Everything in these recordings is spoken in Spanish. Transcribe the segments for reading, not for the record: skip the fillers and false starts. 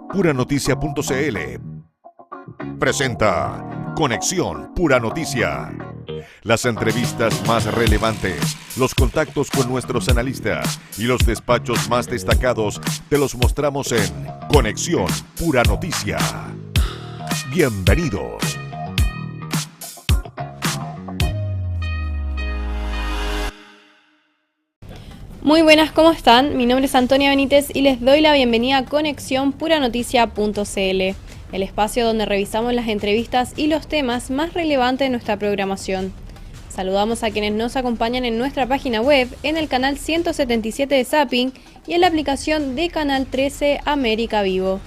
Puranoticia.cl presenta Conexión Pura Noticia. Las entrevistas más relevantes, los contactos con nuestros analistas y los despachos más destacados te los mostramos en Conexión Pura Noticia. Bienvenidos. Muy buenas, ¿cómo están? Mi nombre es Antonia Benítez y les doy la bienvenida a Conexión Puranoticia.cl, el espacio donde revisamos las entrevistas y los temas más relevantes de nuestra programación. Saludamos a quienes nos acompañan en nuestra página web, en el canal 177 de Zapping y en la aplicación de Canal 13 América Vivo.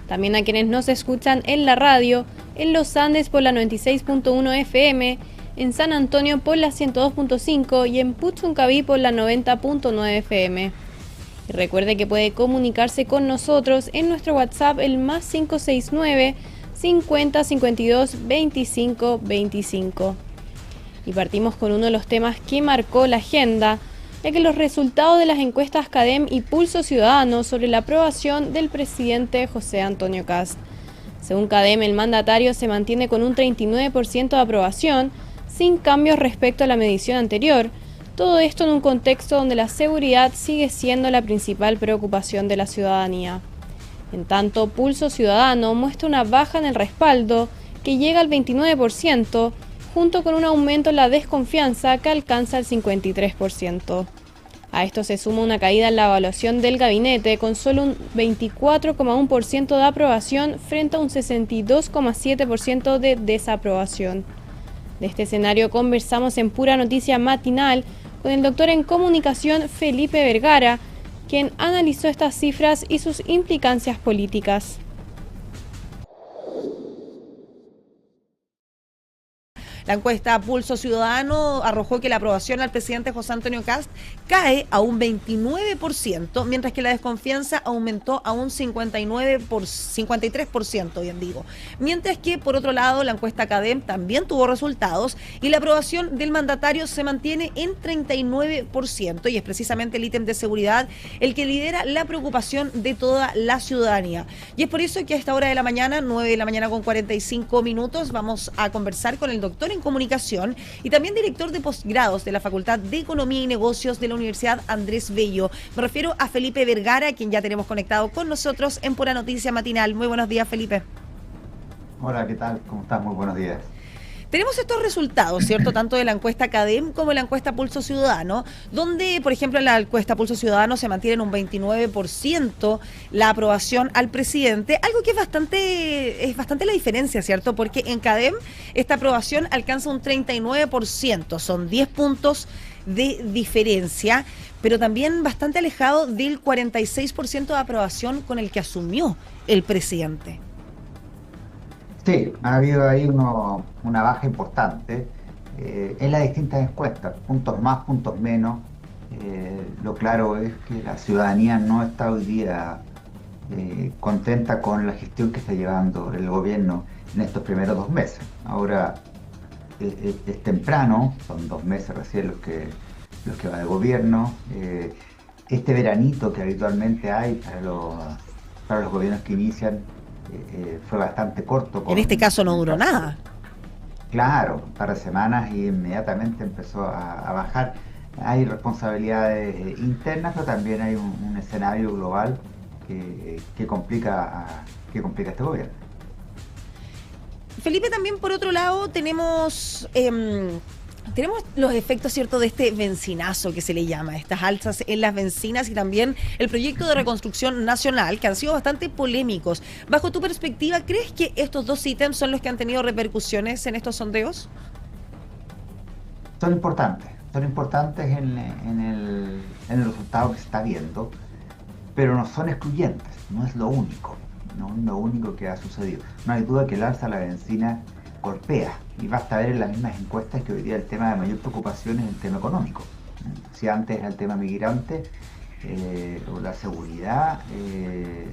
También a quienes nos escuchan en la radio, en Los Andes por la 96.1 FM, en San Antonio por la 102.5 y en Puchuncaví por la 90.9 FM. Y recuerde que puede comunicarse con nosotros en nuestro WhatsApp el más 569 50 52 25 25. Y partimos con uno de los temas que marcó la agenda, ya que los resultados de las encuestas CADEM y Pulso Ciudadano sobre la aprobación del presidente José Antonio Kast. Según CADEM, el mandatario se mantiene con un 39% de aprobación, sin cambios respecto a la medición anterior, todo esto en un contexto donde la seguridad sigue siendo la principal preocupación de la ciudadanía. En tanto, Pulso Ciudadano muestra una baja en el respaldo que llega al 29%, junto con un aumento en la desconfianza que alcanza el 53%. A esto se suma una caída en la evaluación del gabinete con solo un 24,1% de aprobación frente a un 62,7% de desaprobación. De este escenario conversamos en Pura Noticia Matinal con el doctor en comunicación Felipe Vergara, quien analizó estas cifras y sus implicancias políticas. La encuesta Pulso Ciudadano arrojó que la aprobación al presidente José Antonio Kast cae a un 29%, mientras que la desconfianza aumentó a un 53%, bien digo. Mientras que, por otro lado, la encuesta CADEM también tuvo resultados y la aprobación del mandatario se mantiene en 39%, y es precisamente el ítem de seguridad el que lidera la preocupación de toda la ciudadanía. Y es por eso que a esta hora de la mañana, 9 de la mañana con 45 minutos, vamos a conversar con el doctor en comunicación y también director de posgrados de la Facultad de Economía y Negocios de la Universidad Andrés Bello. Me refiero a Felipe Vergara, quien ya tenemos conectado con nosotros en Pura Noticia Matinal. Muy buenos días, Felipe. Hola, ¿qué tal? ¿Cómo estás? Muy buenos días. Tenemos estos resultados, ¿cierto? Tanto de la encuesta CADEM como de la encuesta Pulso Ciudadano, donde, por ejemplo, en la encuesta Pulso Ciudadano se mantiene en un 29% la aprobación al presidente, algo que es bastante la diferencia, ¿cierto? Porque en CADEM esta aprobación alcanza un 39%, son 10 puntos de diferencia, pero también bastante alejado del 46% de aprobación con el que asumió el presidente. Sí, ha habido ahí una baja importante en las distintas encuestas, puntos más, puntos menos. Lo claro es que la ciudadanía no está hoy día contenta con la gestión que está llevando el gobierno en estos primeros 2 meses. Ahora es temprano, son 2 meses recién los que va de gobierno. Este veranito que habitualmente hay para los gobiernos que inician fue bastante corto. En este caso no duró nada. Claro, un par de semanas y inmediatamente empezó a bajar. Hay responsabilidades internas, pero también hay un escenario global que complica este gobierno. Felipe, también por otro lado tenemos los efectos, ¿cierto?, de este bencinazo que se le llama, estas alzas en las bencinas y también el proyecto de reconstrucción nacional, que han sido bastante polémicos. Bajo tu perspectiva, ¿crees que estos dos ítems son los que han tenido repercusiones en estos sondeos? Son importantes en el resultado que se está viendo, pero no son excluyentes, no es lo único que ha sucedido. No hay duda que el alza a la bencina golpea, y basta ver en las mismas encuestas que hoy día el tema de mayor preocupación es el tema económico. Si antes era el tema migrante o la seguridad de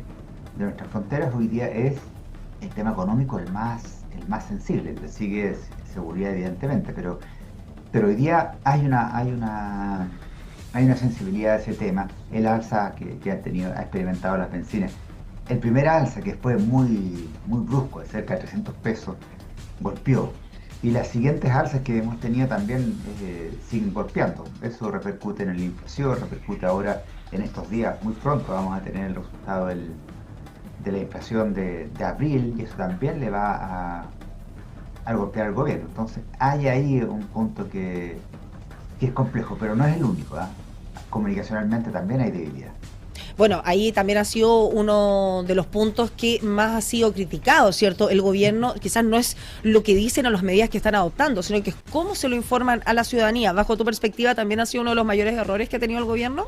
nuestras fronteras, hoy día es el tema económico el más sensible. Le sigue seguridad evidentemente, pero hoy día hay una sensibilidad a ese tema. El alza que ha experimentado las bencinas el primer alza, que fue muy brusco, de cerca de 300 pesos, golpeó. Y las siguientes alzas que hemos tenido también siguen golpeando. Eso repercute en la inflación, repercute ahora en estos días. Muy pronto vamos a tener el resultado de la inflación de abril, y eso también le va a golpear al gobierno. Entonces hay ahí un punto que es complejo, pero no es el único. Comunicacionalmente también hay debilidad. Bueno, ahí también ha sido uno de los puntos que más ha sido criticado, ¿cierto? El gobierno quizás no es lo que dicen o las medidas que están adoptando, sino que es cómo se lo informan a la ciudadanía. Bajo tu perspectiva, ¿también ha sido uno de los mayores errores que ha tenido el gobierno?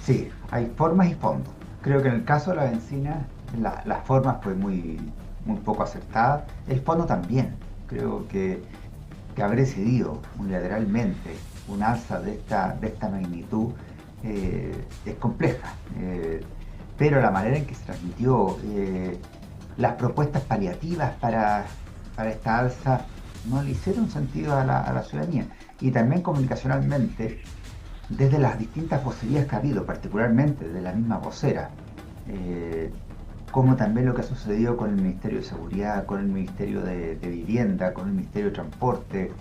Sí, hay formas y fondos. Creo que en el caso de la bencina, las formas fue muy poco acertada. El fondo también. Creo que haber decidido unilateralmente un alza de esta magnitud es compleja, pero la manera en que se transmitió, las propuestas paliativas para esta alza no le hicieron sentido a la ciudadanía. Y también comunicacionalmente, desde las distintas vocerías que ha habido, particularmente de la misma vocera, como también lo que ha sucedido con el Ministerio de Seguridad, con el Ministerio de Vivienda, con el Ministerio de Transporte,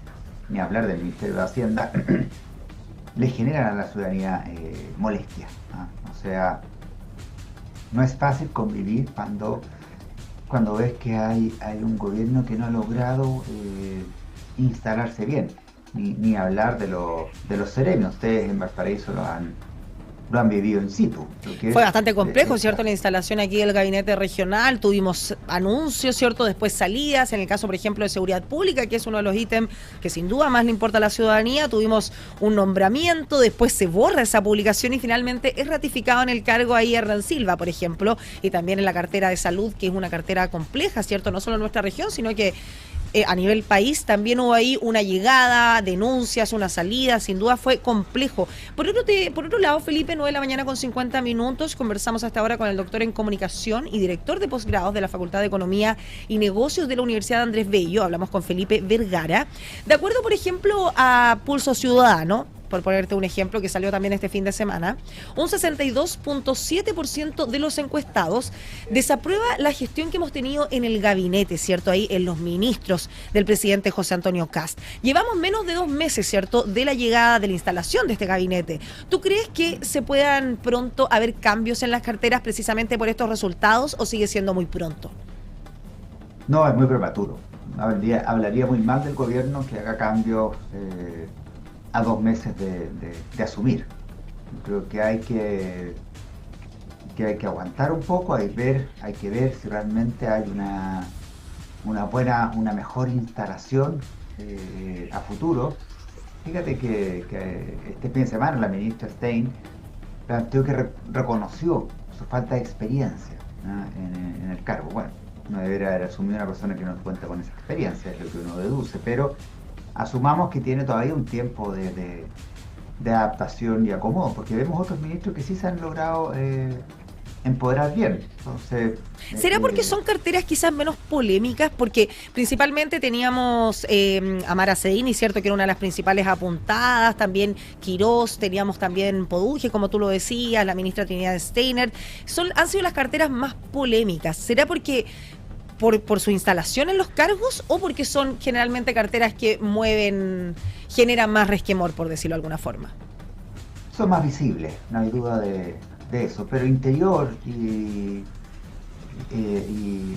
ni hablar del Ministerio de Hacienda, le generan a la ciudadanía molestia, ¿no? O sea, no es fácil convivir cuando ves que hay un gobierno que no ha logrado instalarse bien, ni hablar de los serenios. Ustedes en Valparaíso lo han vivido in situ. Fue bastante complejo, ¿cierto? La instalación aquí del gabinete regional, tuvimos anuncios, ¿cierto? Después salidas, en el caso, por ejemplo, de seguridad pública, que es uno de los ítems que sin duda más le importa a la ciudadanía, tuvimos un nombramiento, después se borra esa publicación y finalmente es ratificado en el cargo ahí Hernán Silva, por ejemplo, y también en la cartera de salud, que es una cartera compleja, ¿cierto? No solo en nuestra región, sino que a nivel país también hubo ahí una llegada, denuncias, una salida, sin duda fue complejo. Por otro lado, Felipe, 9:50 a.m, conversamos hasta ahora con el doctor en comunicación y director de posgrados de la Facultad de Economía y Negocios de la Universidad Andrés Bello. Hablamos con Felipe Vergara. De acuerdo, por ejemplo, a Pulso Ciudadano, por ponerte un ejemplo que salió también este fin de semana, un 62.7% de los encuestados desaprueba la gestión que hemos tenido en el gabinete, ¿cierto? Ahí en los ministros del presidente José Antonio Kast. Llevamos menos de 2 meses, ¿cierto?, de la llegada, de la instalación de este gabinete. ¿Tú crees que se puedan pronto haber cambios en las carteras precisamente por estos resultados o sigue siendo muy pronto? No, es muy prematuro. Hablaría muy mal del gobierno que haga cambios a 2 meses de asumir. Creo que hay que aguantar un poco, hay que ver si realmente hay una mejor instalación a futuro. Fíjate que este fin de semana la ministra Stein planteó que reconoció su falta de experiencia, ¿no?, en el cargo. Bueno, no debería haber asumido una persona que no cuenta con esa experiencia, es lo que uno deduce, pero asumamos que tiene todavía un tiempo de adaptación y acomodo, porque vemos otros ministros que sí se han logrado empoderar bien. Entonces, ¿será porque son carteras quizás menos polémicas? Porque principalmente teníamos a Mara Cedini, ¿cierto?, que era una de las principales apuntadas, también Quirós, teníamos también Poduje, como tú lo decías, la ministra Trinidad Steiner. Han sido las carteras más polémicas. ¿Será porque por su instalación en los cargos o porque son generalmente carteras que generan más resquemor, por decirlo de alguna forma? Son más visibles, no hay duda de eso, pero Interior y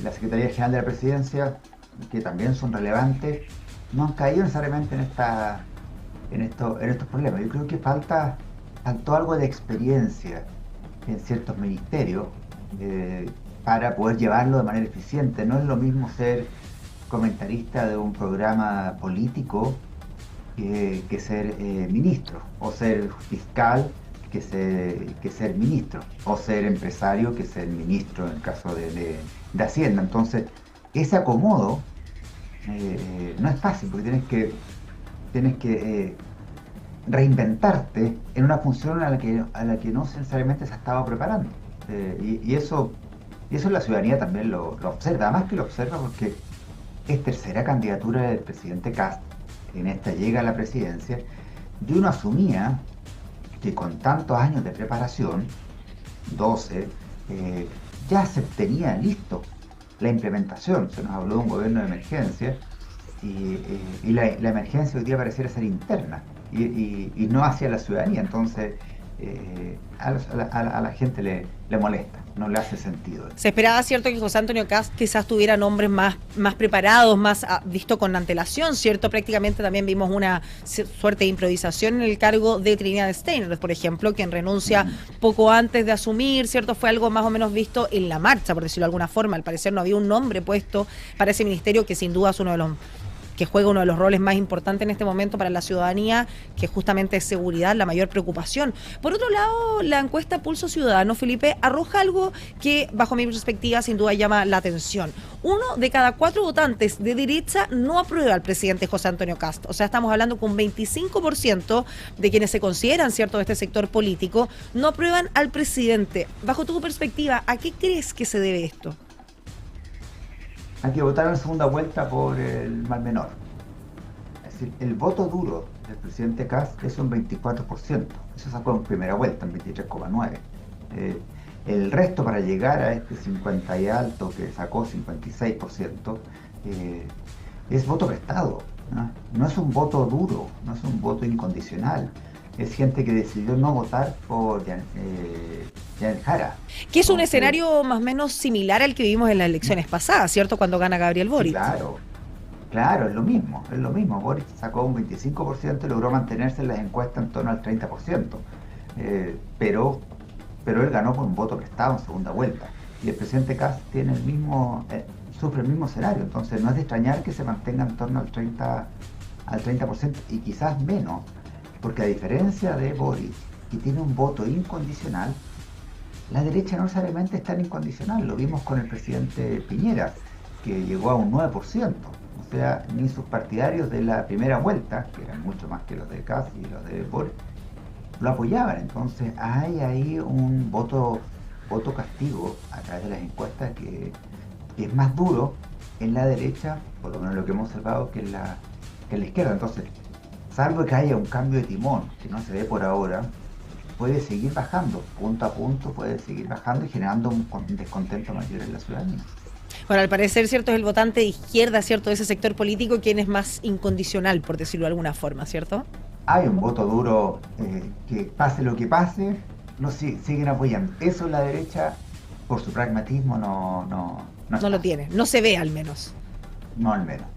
la Secretaría General de la Presidencia, que también son relevantes, no han caído necesariamente en estos problemas. Yo creo que faltó algo de experiencia en ciertos ministerios para poder llevarlo de manera eficiente. No es lo mismo ser comentarista de un programa político que ser ministro, o ser fiscal que ser ministro, o ser empresario que ser ministro en el caso de Hacienda. Entonces, ese acomodo no es fácil, porque tienes que reinventarte en una función a la que no necesariamente se estaba preparando. Y eso la ciudadanía también lo observa, además que lo observa porque es tercera candidatura del presidente Kast, en esta llega a la presidencia, y uno asumía que con tantos años de preparación, 12, ya se tenía listo la implementación. Se nos habló de un gobierno de emergencia y la emergencia hoy día pareciera ser interna y no hacia la ciudadanía. Entonces a la gente le molesta, no le hace sentido. Se esperaba, cierto, que José Antonio Kast quizás tuviera nombres más preparados, más visto con antelación, cierto. Prácticamente también vimos una suerte de improvisación en el cargo de Trinidad Steiner, por ejemplo, quien renuncia poco antes de asumir, cierto. Fue algo más o menos visto en la marcha, por decirlo de alguna forma. Al parecer no había un nombre puesto para ese ministerio, que sin duda es uno de los que juega uno de los roles más importantes en este momento para la ciudadanía, que justamente es seguridad, la mayor preocupación. Por otro lado, la encuesta Pulso Ciudadano, Felipe, arroja algo que, bajo mi perspectiva, sin duda llama la atención. 1 de cada 4 votantes de derecha no aprueba al presidente José Antonio Kast. O sea, estamos hablando con 25% de quienes se consideran, cierto, de este sector político, no aprueban al presidente. Bajo tu perspectiva, ¿a qué crees que se debe esto? Hay que votar en segunda vuelta por el mal menor. Es decir, el voto duro del presidente Kast es un 24%. Eso sacó en primera vuelta, en 23,9%. El resto, para llegar a este 50 y alto que sacó 56%, es voto prestado, ¿no? No es un voto duro, no es un voto incondicional. Es gente que decidió no votar por Janet Jara. Que es un escenario más o menos similar al que vivimos en las elecciones pasadas, ¿cierto? Cuando gana Gabriel Boric. Claro, es lo mismo. Boric sacó un 25% y logró mantenerse en las encuestas en torno al 30%. Pero él ganó con un voto prestado en segunda vuelta. Y el presidente Kast tiene sufre el mismo escenario. Entonces no es de extrañar que se mantenga en torno al 30% y quizás menos. Porque a diferencia de Boric, que tiene un voto incondicional, la derecha no necesariamente es tan incondicional. Lo vimos con el presidente Piñera, que llegó a un 9%. O sea, ni sus partidarios de la primera vuelta, que eran mucho más que los de Kast y los de Boric, lo apoyaban. Entonces hay ahí un voto castigo a través de las encuestas que es más duro en la derecha, por lo menos lo que hemos observado, que en la izquierda. Entonces, salvo que haya un cambio de timón, que no se ve por ahora, puede seguir bajando, punto a punto, puede seguir bajando y generando un descontento mayor en la ciudadanía. Bueno, al parecer, cierto, es el votante de izquierda, cierto, de ese sector político, quien es más incondicional, por decirlo de alguna forma, ¿cierto? Hay un voto duro, que pase lo que pase, siguen apoyando. Eso la derecha, por su pragmatismo, no lo tiene, no se ve al menos. No al menos.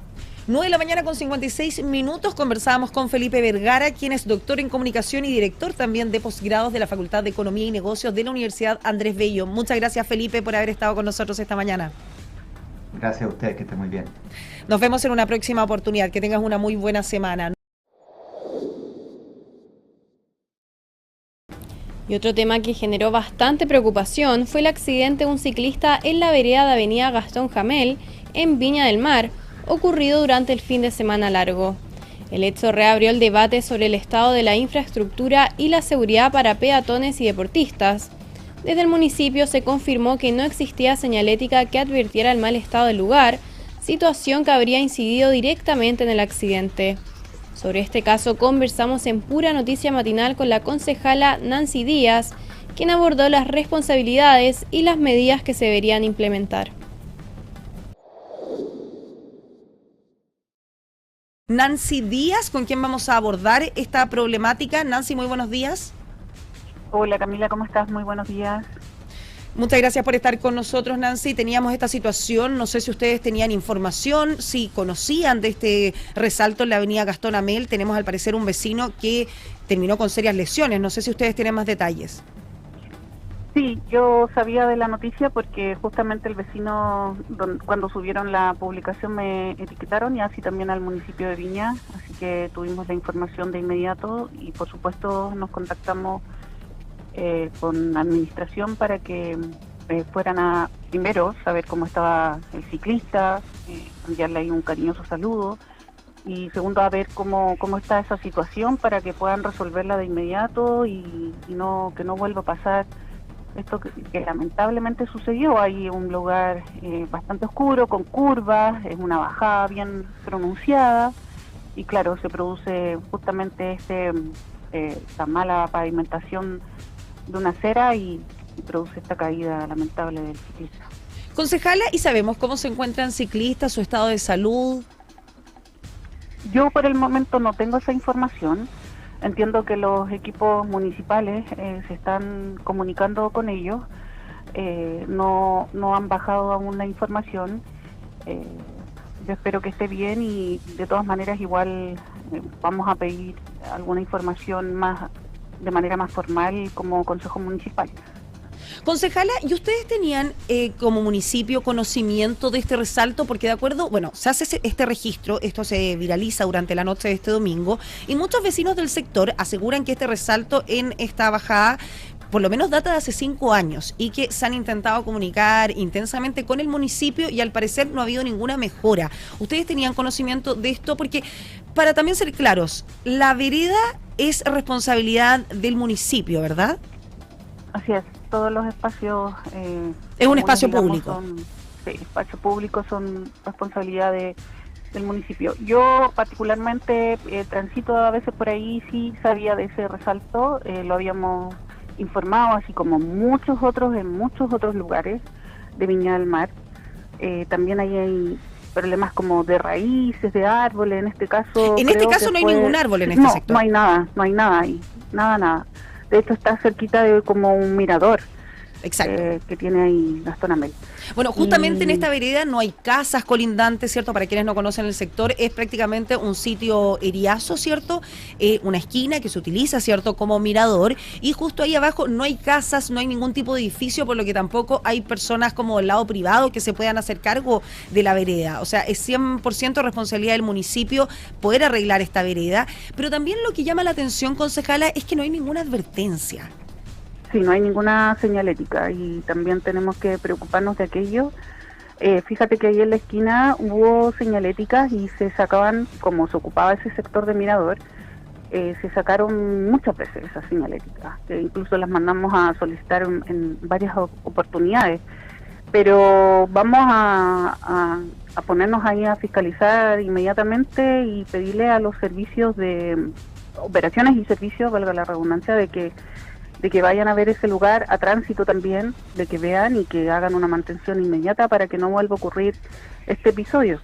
9:56 conversábamos con Felipe Vergara, quien es doctor en comunicación y director también de posgrados de la Facultad de Economía y Negocios de la Universidad Andrés Bello. Muchas gracias, Felipe, por haber estado con nosotros esta mañana. Gracias a ustedes, que estén muy bien. Nos vemos en una próxima oportunidad. Que tengas una muy buena semana. Y otro tema que generó bastante preocupación fue el accidente de un ciclista en la vereda de Avenida Gastón Jamel, en Viña del Mar, ocurrido durante el fin de semana largo. El hecho reabrió el debate sobre el estado de la infraestructura y la seguridad para peatones y deportistas. Desde el municipio se confirmó que no existía señalética que advirtiera el mal estado del lugar, situación que habría incidido directamente en el accidente. Sobre este caso conversamos en Pura Noticia Matinal con la concejala Nancy Díaz, quien abordó las responsabilidades y las medidas que se deberían implementar. Nancy Díaz, ¿con quién vamos a abordar esta problemática? Nancy, muy buenos días. Hola Camila, ¿cómo estás? Muy buenos días. Muchas gracias por estar con nosotros, Nancy. Teníamos esta situación, no sé si ustedes tenían información, si conocían de este resalto en la avenida Gastón Amel. Tenemos al parecer un vecino que terminó con serias lesiones, no sé si ustedes tienen más detalles. Sí, yo sabía de la noticia porque justamente el vecino, cuando subieron la publicación, me etiquetaron y así también al municipio de Viña, así que tuvimos la información de inmediato y por supuesto nos contactamos con administración para que fueran a primero saber cómo estaba el ciclista, enviarle ahí un cariñoso saludo y segundo a ver cómo está esa situación para que puedan resolverla de inmediato y que no vuelva a pasar esto que lamentablemente sucedió. Hay un lugar bastante oscuro, con curvas, es una bajada bien pronunciada y claro, se produce justamente esta mala pavimentación de una acera y produce esta caída lamentable del ciclista. Concejala, ¿y sabemos cómo se encuentran ciclistas, su estado de salud? Yo por el momento no tengo esa información. Entiendo que los equipos municipales se están comunicando con ellos. No han bajado aún la información. Yo espero que esté bien y de todas maneras igual vamos a pedir alguna información más de manera más formal como Consejo Municipal. Concejala, ¿y ustedes tenían como municipio conocimiento de este resalto? Porque de acuerdo, bueno, se hace este registro, esto se viraliza durante la noche de este domingo, y muchos vecinos del sector aseguran que este resalto en esta bajada por lo menos data de hace 5 años y que se han intentado comunicar intensamente con el municipio y al parecer no ha habido ninguna mejora. ¿Ustedes tenían conocimiento de esto? Porque, para también ser claros, la vereda es responsabilidad del municipio, ¿verdad? Así es, todos los espacios... es un espacio público. Sí, espacios públicos son responsabilidad del municipio. Yo particularmente transito a veces por ahí, sí sabía de ese resalto, lo habíamos informado, así como muchos otros en muchos otros lugares de Viña del Mar. También ahí hay problemas como de raíces, de árboles, en este caso... En este caso no hay ningún árbol en este sector. No hay nada ahí, nada. De hecho está cerquita de como un mirador. Exacto. Que tiene ahí Gastón Amel. Bueno, justamente en esta vereda no hay casas colindantes, ¿cierto? Para quienes no conocen el sector, es prácticamente un sitio eriazo, ¿cierto? Una esquina que se utiliza, ¿cierto? Como mirador, y justo ahí abajo no hay casas, no hay ningún tipo de edificio, por lo que tampoco hay personas como del lado privado que se puedan hacer cargo de la vereda. O sea, es 100% responsabilidad del municipio poder arreglar esta vereda, pero también lo que llama la atención, concejala, es que no hay ninguna advertencia. Sí, no hay ninguna señalética y también tenemos que preocuparnos de aquello. Fíjate que ahí en la esquina hubo señaléticas y se sacaban, como se ocupaba ese sector de mirador, se sacaron muchas veces esas señaléticas, que incluso las mandamos a solicitar en varias oportunidades. Pero vamos a ponernos ahí a fiscalizar inmediatamente y pedirle a los servicios de operaciones y servicios, valga la redundancia, de que vayan a ver ese lugar, a tránsito también, de que vean y que hagan una mantención inmediata para que no vuelva a ocurrir este episodio.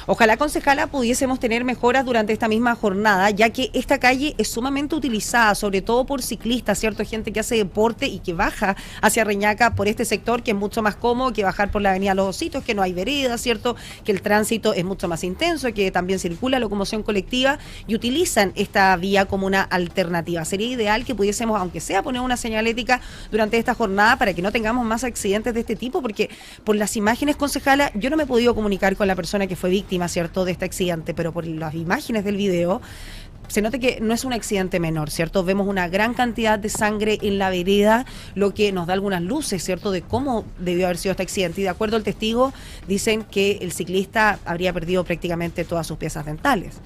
Ojalá, concejala, pudiésemos tener mejoras durante esta misma jornada, ya que esta calle es sumamente utilizada, sobre todo por ciclistas, ¿cierto? Gente que hace deporte y que baja hacia Reñaca por este sector, que es mucho más cómodo que bajar por la avenida Los Ositos, que no hay veredas, ¿cierto? Que el tránsito es mucho más intenso, que también circula locomoción colectiva y utilizan esta vía como una alternativa. Sería ideal que pudiésemos, aunque sea, poner una señalética durante esta jornada para que no tengamos más accidentes de este tipo, porque por las imágenes, concejala, yo no me he podido comunicar con la persona que fue víctima, ¿cierto?, de este accidente, pero por las imágenes del video se nota que no es un accidente menor, ¿cierto? Vemos una gran cantidad de sangre en la vereda, lo que nos da algunas luces, ¿cierto?, de cómo debió haber sido este accidente. Y de acuerdo al testigo, dicen que el ciclista habría perdido prácticamente todas sus piezas dentales.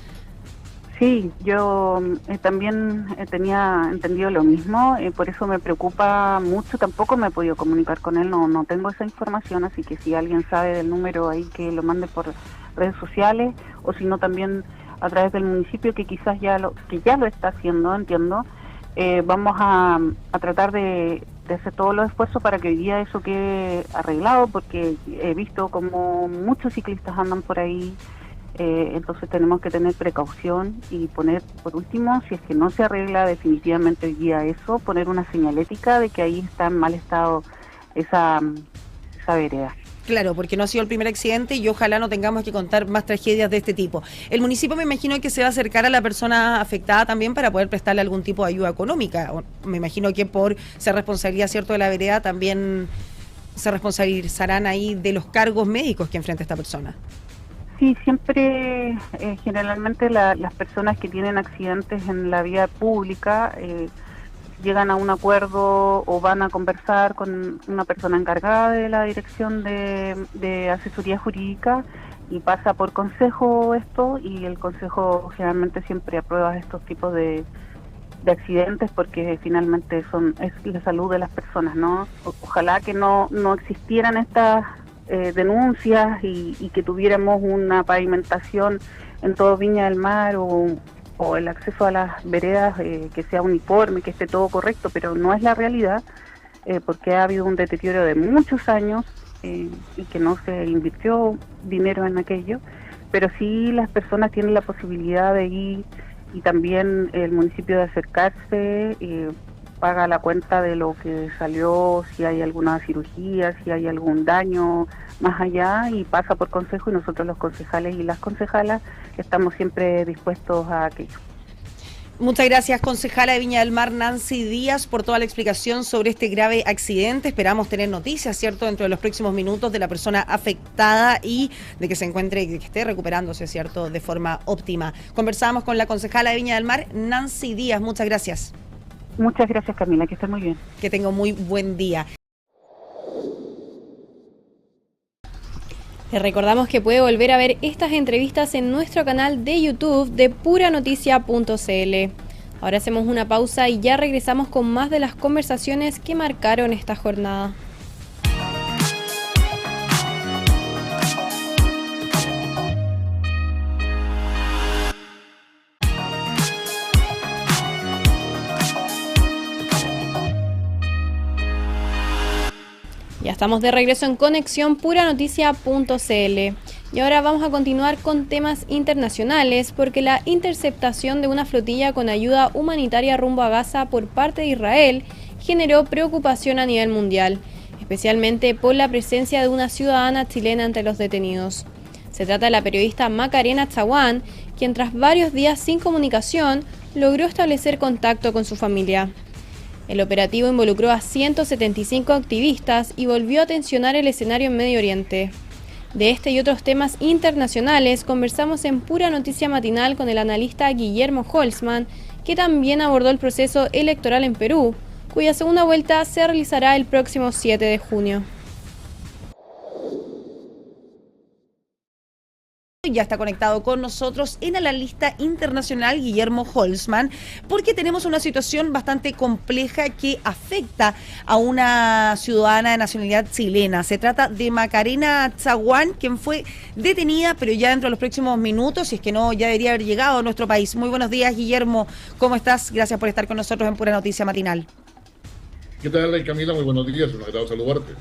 Sí, yo también tenía entendido lo mismo, por eso me preocupa mucho. Tampoco me he podido comunicar con él, no tengo esa información, así que si alguien sabe del número ahí, que lo mande por redes sociales, o si no también a través del municipio, que quizás ya lo está haciendo, entiendo. Vamos a tratar de hacer todos los esfuerzos para que hoy día eso quede arreglado, porque he visto como muchos ciclistas andan por ahí. Entonces tenemos que tener precaución y poner, por último, si es que no se arregla definitivamente hoy día eso, poner una señalética de que ahí está en mal estado esa vereda. Claro, porque no ha sido el primer accidente y ojalá no tengamos que contar más tragedias de este tipo. El municipio, me imagino, que se va a acercar a la persona afectada también para poder prestarle algún tipo de ayuda económica. Me imagino que por ser responsabilidad, ¿cierto?, de la vereda, también se responsabilizarán ahí de los cargos médicos que enfrenta esta persona. Sí, siempre, generalmente las personas que tienen accidentes en la vía pública llegan a un acuerdo o van a conversar con una persona encargada de la dirección de asesoría jurídica y pasa por consejo esto, y el consejo generalmente siempre aprueba estos tipos de accidentes porque finalmente es la salud de las personas, ¿no? Ojalá que no existieran estas denuncias y que tuviéramos una pavimentación en todo Viña del Mar o el acceso a las veredas que sea uniforme, que esté todo correcto, pero no es la realidad. porque ha habido un deterioro de muchos años y que no se invirtió dinero en aquello, pero sí las personas tienen la posibilidad de ir y también el municipio de acercarse, paga la cuenta de lo que salió, si hay alguna cirugía, si hay algún daño más allá, y pasa por consejo, y nosotros los concejales y las concejalas estamos siempre dispuestos a aquello. Muchas gracias, concejala de Viña del Mar, Nancy Díaz, por toda la explicación sobre este grave accidente. Esperamos tener noticias, ¿cierto?, dentro de los próximos minutos de la persona afectada y de que se encuentre, que esté recuperándose, ¿cierto?, de forma óptima. Conversamos con la concejala de Viña del Mar, Nancy Díaz. Muchas gracias. Muchas gracias, Camila, que estén muy bien. Que tenga un muy buen día. Les recordamos que puede volver a ver estas entrevistas en nuestro canal de YouTube de puranoticia.cl. Ahora hacemos una pausa y ya regresamos con más de las conversaciones que marcaron esta jornada. Ya estamos de regreso en Conexión Puranoticia.cl y ahora vamos a continuar con temas internacionales porque la interceptación de una flotilla con ayuda humanitaria rumbo a Gaza por parte de Israel generó preocupación a nivel mundial, especialmente por la presencia de una ciudadana chilena entre los detenidos. Se trata de la periodista Macarena Chaguán, quien tras varios días sin comunicación logró establecer contacto con su familia. El operativo involucró a 175 activistas y volvió a tensionar el escenario en Medio Oriente. De este y otros temas internacionales conversamos en Pura Noticia Matinal con el analista Guillermo Holzman, que también abordó el proceso electoral en Perú, cuya segunda vuelta se realizará el próximo 7 de junio. Ya está conectado con nosotros en la lista internacional Guillermo Holzman, porque tenemos una situación bastante compleja que afecta a una ciudadana de nacionalidad chilena. Se trata de Macarena Chaguán, quien fue detenida, pero ya dentro de los próximos minutos, si es que no, ya debería haber llegado a nuestro país. Muy buenos días, Guillermo. ¿Cómo estás? Gracias por estar con nosotros en Pura Noticia Matinal. ¿Qué tal, Camila? Muy buenos días, un agrado saludarte.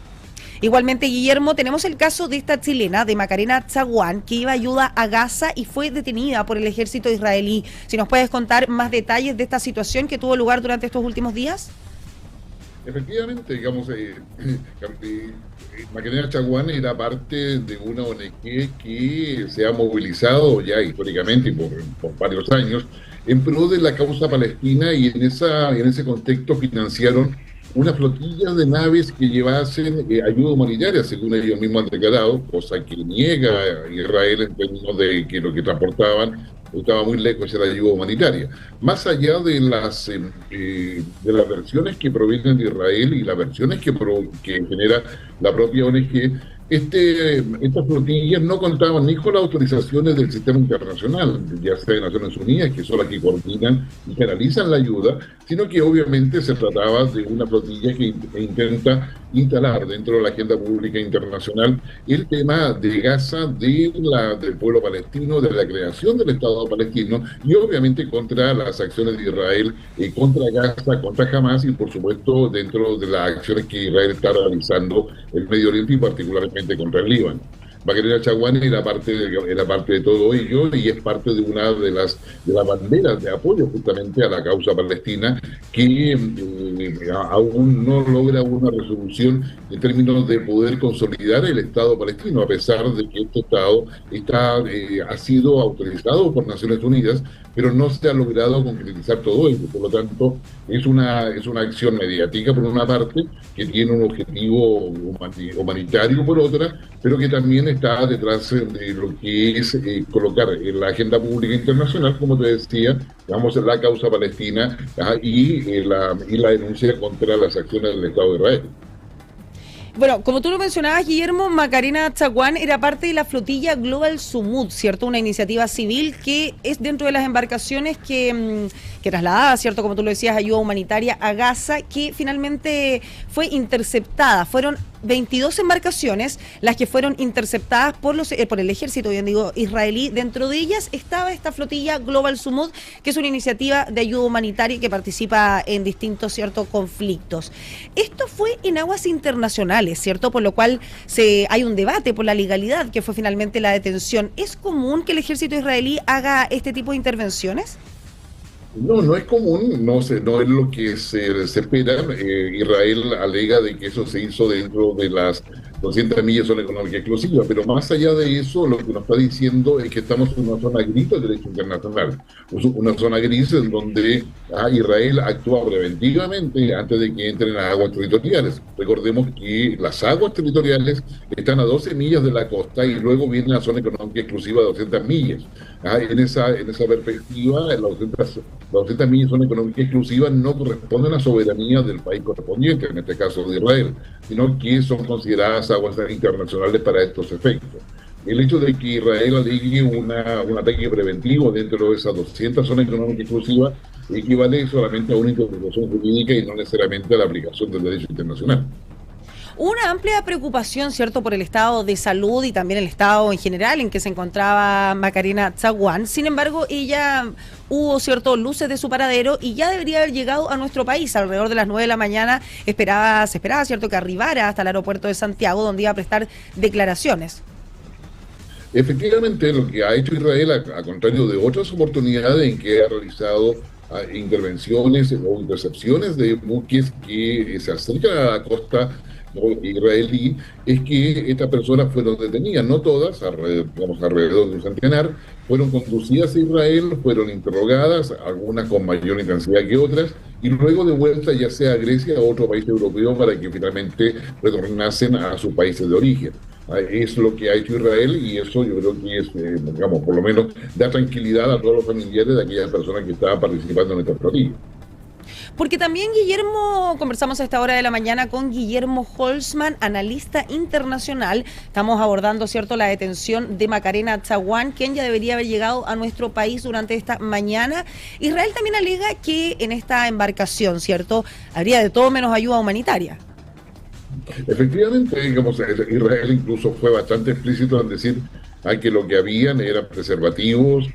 Igualmente, Guillermo, tenemos el caso de esta chilena, de Macarena Chaguán, que iba a ayuda a Gaza y fue detenida por el ejército israelí. Si nos puedes contar más detalles de esta situación que tuvo lugar durante estos últimos días. Efectivamente, digamos, Macarena Chaguán era parte de una ONG que se ha movilizado ya históricamente y por varios años en pro de la causa palestina, y en ese contexto financiaron una flotilla de naves que llevasen ayuda humanitaria, según ellos mismos han declarado, cosa que niega Israel en términos de que lo que transportaban estaba muy lejos de la ayuda humanitaria. Más allá de las versiones que provienen de Israel y las versiones que genera la propia ONG, estas flotillas no contaban ni con las autorizaciones del sistema internacional, ya sea de Naciones Unidas, que son las que coordinan y canalizan la ayuda, sino que obviamente se trataba de una flotilla que intenta instalar dentro de la agenda pública internacional el tema de Gaza, del pueblo palestino, de la creación del Estado palestino, y obviamente contra las acciones de Israel, contra Gaza, contra Hamas, y por supuesto dentro de las acciones que Israel está realizando en el Medio Oriente y particularmente contra el Líbano. Macarena Chaguán era parte de todo ello, y es parte de una de las banderas de apoyo justamente a la causa palestina, que aún no logra una resolución en términos de poder consolidar el Estado palestino, a pesar de que este Estado ha sido autorizado por Naciones Unidas, pero no se ha logrado concretizar todo ello. Por lo tanto, es una acción mediática por una parte, que tiene un objetivo humanitario por otra, pero que también está detrás de lo que es colocar en la agenda pública internacional, como te decía, la causa palestina y la denuncia contra las acciones del Estado de Israel. Bueno, como tú lo mencionabas, Guillermo, Macarena Chaguán era parte de la flotilla Global Sumud, ¿cierto? Una iniciativa civil que es dentro de las embarcaciones que trasladaba, ¿cierto? Como tú lo decías, ayuda humanitaria a Gaza, que finalmente fue interceptada. Fueron 22 embarcaciones las que fueron interceptadas por el ejército, bien digo, israelí. Dentro de ellas estaba esta flotilla Global Sumud, que es una iniciativa de ayuda humanitaria que participa en distintos conflictos. Esto fue en aguas internacionales, ¿cierto? Por lo cual hay un debate por la legalidad, que fue finalmente la detención. ¿Es común que el ejército israelí haga este tipo de intervenciones? No, no es común, no es lo que se espera. Israel alega de que eso se hizo dentro de las 200 millas de zona económica exclusiva, pero más allá de eso, lo que nos está diciendo es que estamos en una zona gris del derecho internacional, una zona gris en donde Israel actúa preventivamente antes de que entren a aguas territoriales. Recordemos que las aguas territoriales están a 12 millas de la costa y luego viene la zona económica exclusiva de 200 millas. En esa perspectiva, las 200 millas de zona económica exclusiva no corresponden a la soberanía del país correspondiente, en este caso de Israel, sino que son consideradas aguas internacionales para estos efectos. El hecho de que Israel alegue un ataque preventivo dentro de esas 200 zonas económicas exclusivas equivale solamente a una interpretación jurídica y no necesariamente a la aplicación del derecho internacional. Una amplia preocupación, ¿cierto?, por el estado de salud y también el estado en general en que se encontraba Macarena Tzawan. Sin embargo, hubo, ¿cierto?, luces de su paradero y ya debería haber llegado a nuestro país. Alrededor de las 9 de la mañana se esperaba, ¿cierto?, que arribara hasta el aeropuerto de Santiago, donde iba a prestar declaraciones. Efectivamente, lo que ha hecho Israel, a contrario de otras oportunidades en que ha realizado intervenciones o intercepciones de buques que se acercan a la costa israelí, es que estas personas fueron detenidas, no todas, alrededor de un centenar, fueron conducidas a Israel, fueron interrogadas, algunas con mayor intensidad que otras, y luego de vuelta ya sea a Grecia o a otro país europeo para que finalmente retornasen a sus países de origen. Es lo que ha hecho Israel y eso yo creo que es, por lo menos da tranquilidad a todos los familiares de aquellas personas que estaban participando en esta flotilla. Porque también conversamos a esta hora de la mañana con Guillermo Holzman, analista internacional. Estamos abordando, ¿cierto?, la detención de Macarena Tzawan, quien ya debería haber llegado a nuestro país durante esta mañana. Israel también alega que en esta embarcación, ¿cierto?, habría de todo menos ayuda humanitaria. Efectivamente, Israel incluso fue bastante explícito en decir que lo que habían eran preservativos,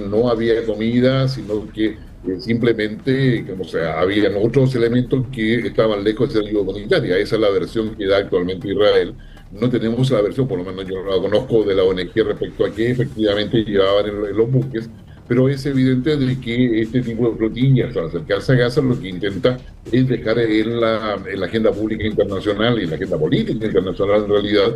no había comida, sino que simplemente, habían otros elementos que estaban lejos de ser ayuda humanitaria. Esa es la versión que da actualmente Israel. No tenemos la versión, por lo menos yo no la conozco, de la ONG respecto a qué efectivamente llevaban en los buques, pero es evidente de que este tipo de flotillas, al acercarse a Gaza, lo que intenta es dejar en la agenda pública internacional y en la agenda política internacional, en realidad,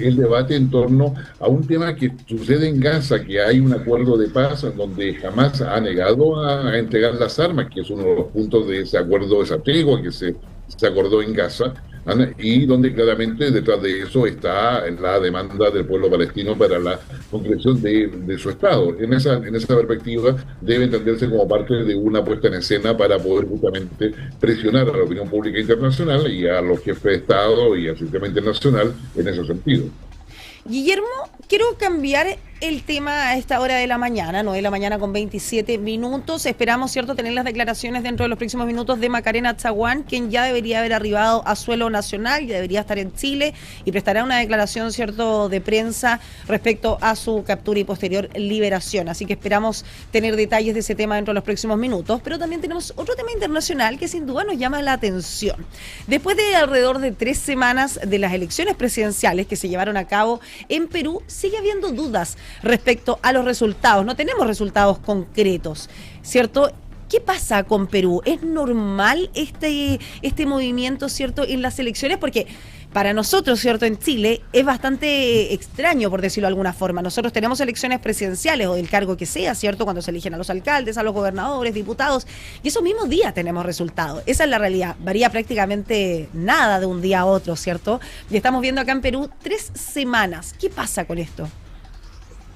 el debate en torno a un tema que sucede en Gaza, que hay un acuerdo de paz en donde Hamás ha negado a entregar las armas, que es uno de los puntos de ese acuerdo, de esa tregua que se acordó en Gaza, y donde claramente detrás de eso está la demanda del pueblo palestino para la concreción de su Estado. En esa perspectiva debe entenderse como parte de una puesta en escena para poder justamente presionar a la opinión pública internacional y a los jefes de Estado y al sistema internacional en ese sentido. Guillermo, quiero cambiar el tema a esta hora de la mañana, 9 de la mañana con 27 minutos. Esperamos, ¿cierto?, tener las declaraciones dentro de los próximos minutos de Macarena Tzawan, quien ya debería haber arribado a suelo nacional, ya debería estar en Chile y prestará una declaración, ¿cierto?, de prensa respecto a su captura y posterior liberación. Así que esperamos tener detalles de ese tema dentro de los próximos minutos. Pero también tenemos otro tema internacional que sin duda nos llama la atención. Después de alrededor de 3 semanas de las elecciones presidenciales que se llevaron a cabo en Perú, sigue habiendo dudas respecto a los resultados. No tenemos resultados concretos, ¿cierto? ¿Qué pasa con Perú? ¿Es normal este movimiento, ¿cierto?, en las elecciones? Porque para nosotros, ¿cierto?, en Chile es bastante extraño, por decirlo de alguna forma. Nosotros tenemos elecciones presidenciales o del cargo que sea, ¿cierto?, cuando se eligen a los alcaldes, a los gobernadores, diputados, y esos mismos días tenemos resultados. Esa es la realidad. Varía prácticamente nada de un día a otro, ¿cierto? Y estamos viendo acá en Perú 3 semanas. ¿Qué pasa con esto?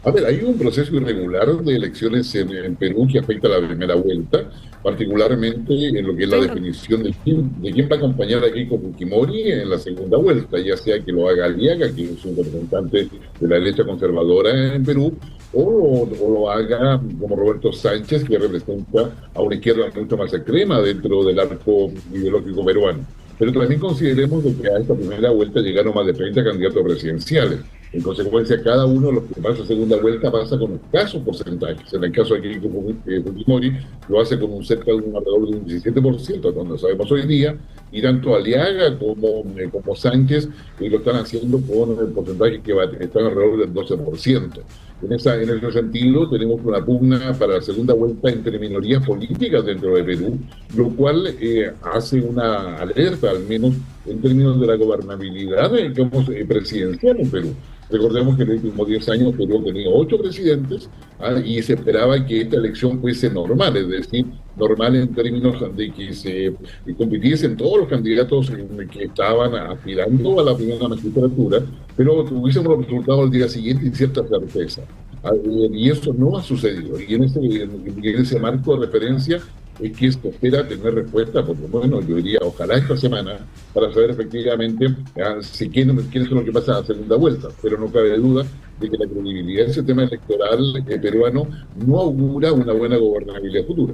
A ver, hay un proceso irregular de elecciones en Perú que afecta a la primera vuelta, particularmente en lo que es la definición de quién va a acompañar a Keiko Fujimori en la segunda vuelta, ya sea que lo haga Aliaga, que es un representante de la derecha conservadora en Perú, o lo haga como Roberto Sánchez, que representa a una izquierda mucho más extrema dentro del arco ideológico peruano. Pero también consideremos de que a esta primera vuelta llegaron más de 30 candidatos presidenciales. En consecuencia, cada uno de los que pasa a segunda vuelta pasa con escasos porcentajes. En el caso de Keiko Fujimori, lo hace con un cerca de alrededor de un 17%, cuando sabemos hoy día, y tanto Aliaga como Sánchez lo están haciendo con el porcentaje que están alrededor del 12%. En ese sentido, tenemos una pugna para la segunda vuelta entre minorías políticas dentro de Perú, lo cual hace una alerta, al menos en términos de la gobernabilidad presidencial en Perú. Recordemos que en los últimos 10 años Perú ha tenido 8 presidentes y se esperaba que esta elección fuese normal, es decir, normal en términos de que se compitiesen todos los candidatos que estaban aspirando a la primera magistratura, pero tuviésemos los resultados al día siguiente y cierta certeza. Y eso no ha sucedido. Y en ese marco de referencia es que se espera tener respuesta, porque bueno, yo diría, ojalá esta semana, para saber efectivamente quiénes son los que pasan a la segunda vuelta. Pero no cabe duda de que la credibilidad de ese tema electoral peruano no augura una buena gobernabilidad futura.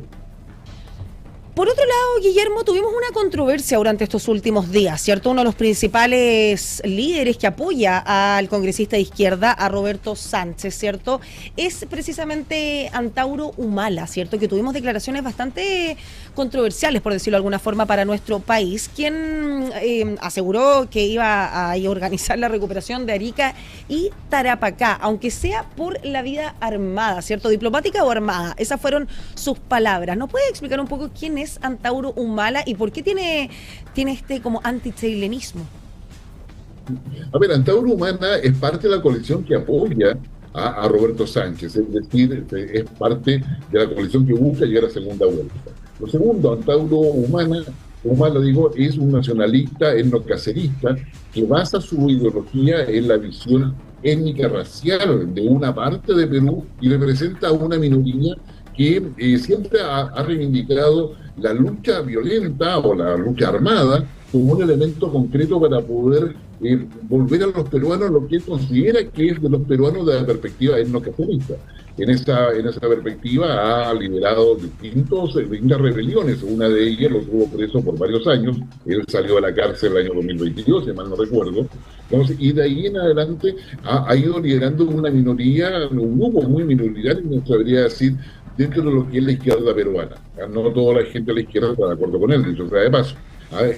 Por otro lado, Guillermo, tuvimos una controversia durante estos últimos días, ¿cierto? Uno de los principales líderes que apoya al congresista de izquierda, a Roberto Sánchez, ¿cierto? Es precisamente Antauro Humala, ¿cierto? Que tuvimos declaraciones bastante controversiales, por decirlo de alguna forma, para nuestro país, quien aseguró que iba a organizar la recuperación de Arica y Tarapacá, aunque sea por la vía armada, ¿cierto? Diplomática o armada. Esas fueron sus palabras. ¿Nos puede explicar un poco quién es Antauro Humala y por qué tiene este como antichilenismo? A ver, Antauro Humala es parte de la coalición que apoya a Roberto Sánchez, es decir, es parte de la coalición que busca llegar a segunda vuelta. Lo segundo, Antauro Humala, es un nacionalista etnocacerista que basa su ideología en la visión étnica racial de una parte de Perú y representa a una minoría que siempre ha reivindicado la lucha violenta o la lucha armada como un elemento concreto para poder volver a los peruanos lo que él considera que es de los peruanos de la perspectiva etnocacerista. En esa perspectiva ha liderado distintas rebeliones, una de ellas lo tuvo preso por varios años, él salió de la cárcel el año 2022, si mal no recuerdo. Entonces, y de ahí en adelante ha ido liderando una minoría, un grupo muy minoritario, me sabría decir, dentro de lo que es la izquierda peruana. No toda la gente de la izquierda está de acuerdo con él, dicho sea de paso.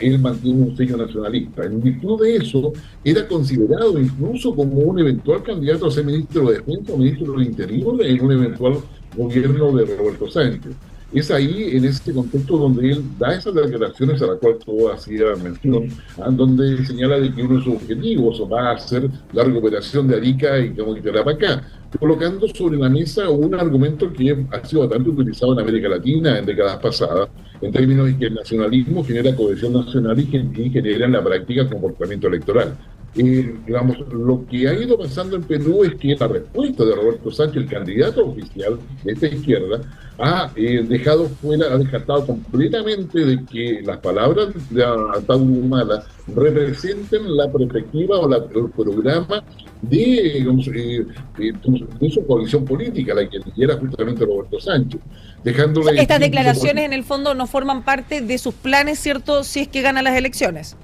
Él mantiene un sello nacionalista. En virtud de eso, era considerado incluso como un eventual candidato a ser ministro de Defensa o ministro del Interior en un eventual gobierno de Roberto Sánchez. Es ahí, en este contexto, donde él da esas declaraciones a las cuales tú hacías mención, donde señala de que uno de sus objetivos va a ser la recuperación de Arica y Tarapacá, colocando sobre la mesa un argumento que ha sido bastante utilizado en América Latina en décadas pasadas, en términos de que el nacionalismo genera cohesión nacional y genera en la práctica comportamiento electoral. Digamos, lo que ha ido pasando en Perú es que la respuesta de Roberto Sánchez, el candidato oficial de esta izquierda, ha descartado completamente de que las palabras de Antauro Humala representen la perspectiva o el programa de su coalición política, la que lidera justamente Roberto Sánchez. Estas declaraciones en el fondo no forman parte de sus planes, ¿cierto?, si es que gana las elecciones.